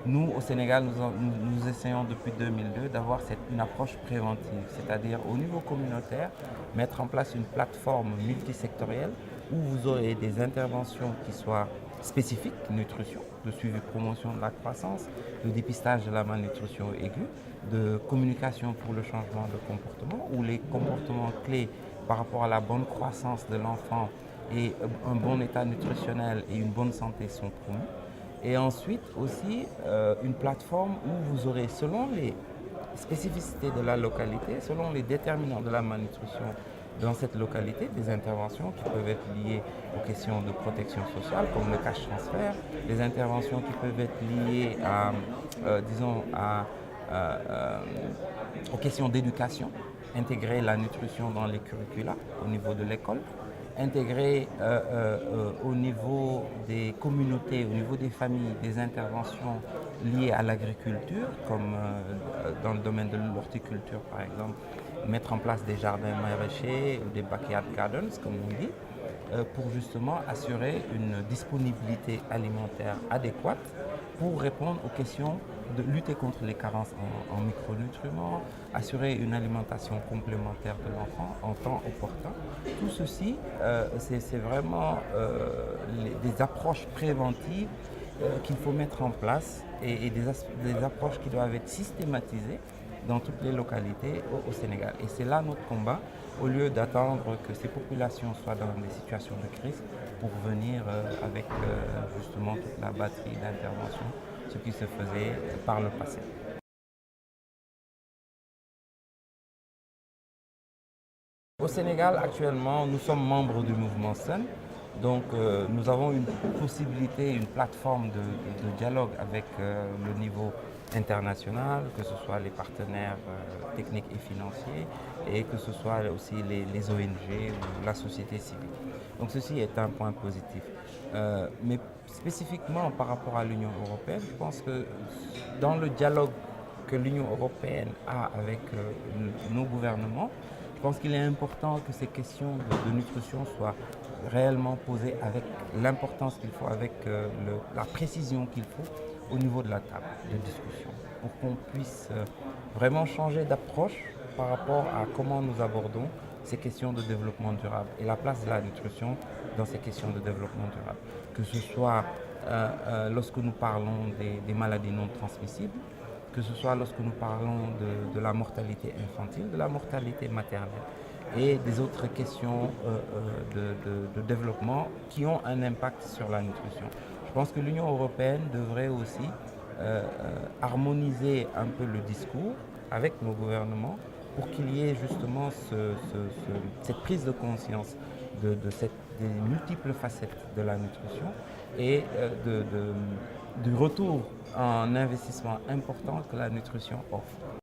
Nous, au Sénégal, nous essayons depuis 2002 d'avoir une approche préventive, c'est-à-dire au niveau communautaire, mettre en place une plateforme multisectorielle où vous aurez des interventions qui soient spécifiques, nutrition, de suivi promotion de la croissance, de dépistage de la malnutrition aiguë, de communication pour le changement de comportement, où les comportements clés par rapport à la bonne croissance de l'enfant et un bon état nutritionnel et une bonne santé sont promus. Et ensuite aussi une plateforme où vous aurez, selon les spécificités de la localité, selon les déterminants de la malnutrition dans cette localité, des interventions qui peuvent être liées aux questions de protection sociale, comme le cash transfert, des interventions qui peuvent être liées à, disons, aux questions d'éducation, intégrer la nutrition dans les curricula au niveau de l'école, intégrer au niveau des communautés, au niveau des familles, des interventions liées à l'agriculture, comme dans le domaine de l'horticulture par exemple, mettre en place des jardins maraîchers ou des backyard gardens, comme on dit, pour justement assurer une disponibilité alimentaire adéquate pour répondre aux questions de lutter contre les carences en micronutriments, assurer une alimentation complémentaire de l'enfant en temps opportun. Tout ceci, c'est vraiment des approches préventives qu'il faut mettre en place et des approches qui doivent être systématisées dans toutes les localités au Sénégal. Et c'est là notre combat, au lieu d'attendre que ces populations soient dans des situations de crise pour venir avec justement toute la batterie d'intervention, ce qui se faisait par le passé. Au Sénégal, actuellement, nous sommes membres du mouvement SUN. Donc, nous avons une possibilité, une plateforme de dialogue avec le niveau international, que ce soit les partenaires techniques et financiers, et que ce soit aussi les ONG ou la société civile. Donc, ceci est un point positif. Mais spécifiquement par rapport à l'Union européenne, je pense que dans le dialogue que l'Union européenne a avec nos gouvernements, je pense qu'il est important que ces questions de nutrition soient réellement posées avec l'importance qu'il faut, avec la précision qu'il faut au niveau de la table de discussion, pour qu'on puisse vraiment changer d'approche par rapport à comment nous abordons ces questions de développement durable et la place de la nutrition dans ces questions de développement durable. Que ce soit lorsque nous parlons des maladies non transmissibles, que ce soit lorsque nous parlons de la mortalité infantile, de la mortalité maternelle et des autres questions de développement qui ont un impact sur la nutrition. Je pense que l'Union européenne devrait aussi harmoniser un peu le discours avec nos gouvernements pour qu'il y ait justement cette prise de conscience des multiples facettes de la nutrition et du retour en investissement important que la nutrition offre.